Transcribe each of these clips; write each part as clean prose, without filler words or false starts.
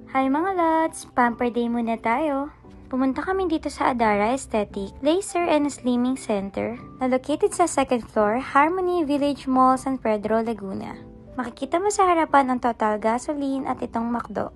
Hi mga lods! Pamper day muna tayo. Pumunta kami dito sa Adara Aesthetic, Laser and Slimming Center na located sa 2nd floor, Harmony Village Mall, San Pedro, Laguna. Makikita mo sa harapan ang Total Gasoline at itong McDo.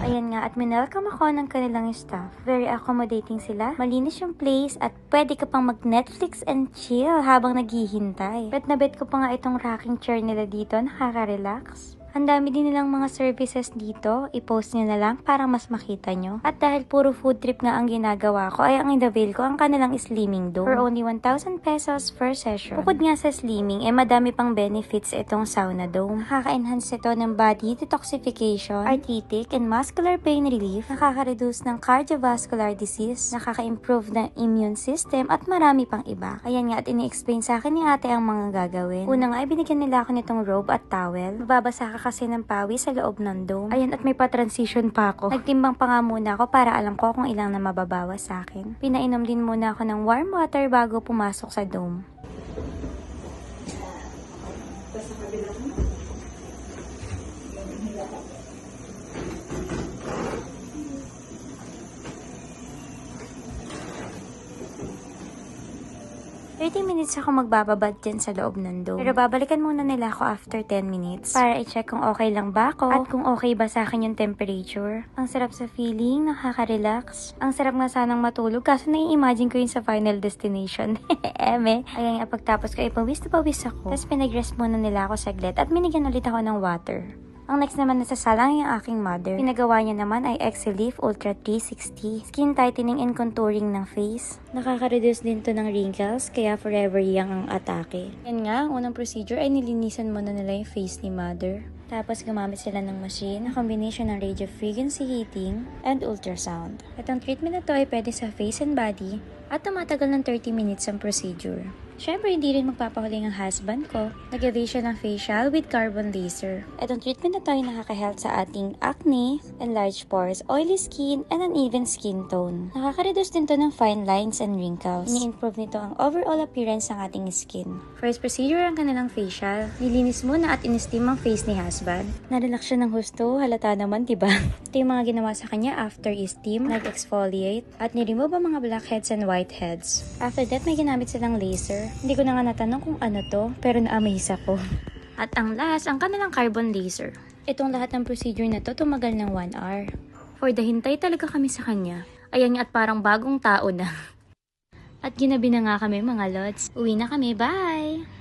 Ayan nga, at minelcome ako ng kanilang staff. Very accommodating sila, malinis yung place, at pwede ka pang mag-Netflix and chill habang naghihintay. Bet na bet ko pa nga itong rocking chair nila dito, nakaka-relax. Ang dami din nilang mga services dito, i-post nyo na lang para mas makita nyo. At dahil puro food trip nga ang ginagawa ko, ay ang inavail ko ang kanilang slimming dome for only 1,000 pesos per session. Bukod nga sa slimming, madami pang benefits itong sauna dome. Nakaka-enhance ito ng body detoxification, arthritic and muscular pain relief, nakaka-reduce ng cardiovascular disease, nakaka-improve ng immune system, at marami pang iba. Ayan nga, at ini-explain sa akin ni ate ang mga gagawin. Una nga, binigyan nila ako nitong robe at towel. Mababasa ka kasi ng pawis sa loob ng dome. Ayan, at may pa-transition pa ako. Nagtimbang pa nga muna ako para alam ko kung ilang na mababawas sa akin. Pinainom din muna ako ng warm water bago pumasok sa dome. 30 minutes ako magbababad dyan sa loob ng dome. Pero babalikan muna nila ako after 10 minutes para i-check kung okay lang ba ako at kung okay ba sa akin yung temperature. Ang sarap sa feeling, nakaka-relax. Ang sarap nga sanang matulog kaso nai-imagine ko yun sa final destination. Eme. Ayan nga, pagtapos ko pawis na pawis ako. Tapos pinag-rest muna nila ako saglit at binigyan ulit ako ng water. Ang next naman na sasalang yung aking mother. Pinagawa niya naman ay Excelif Ultra 360. Skin tightening and contouring ng face. Nakaka-reduce din to ng wrinkles, kaya forever young ang atake. Yan nga, unang procedure ay nilinisan muna nila yung face ni mother. Tapos gumamit sila ng machine na combination ng radio frequency heating and ultrasound. Itong treatment na to ay pwede sa face and body at tumatagal ng 30 minutes ang procedure. Syempre, hindi rin magpapahuling ang husband ko. Nag-avail siya ng facial with carbon laser. Itong treatment na to ay nakaka-help sa ating acne, enlarged pores, oily skin, and uneven skin tone. Nakaka-reduce din to ng fine lines and wrinkles. Ini-improve nito ang overall appearance ng ating skin. First procedure ang kanilang facial. Nilinis muna at in-steam ang face ni husband. Narelax siya ng husto, halata naman, diba? Ito yung mga ginawa sa kanya after steam, nag-exfoliate, at ni-remove ang mga blackheads and whiteheads. After that, may ginamit silang laser. Hindi ko na nga natanong kung ano to, pero na-amaze ako. At ang last, ang kanilang carbon laser. Itong lahat ng procedure na to tumagal ng 1 hour. For the hintay talaga kami sa kanya. Ayan nga, at parang bagong tao na. At ginabi na nga kami mga lods. Uwi na kami, bye!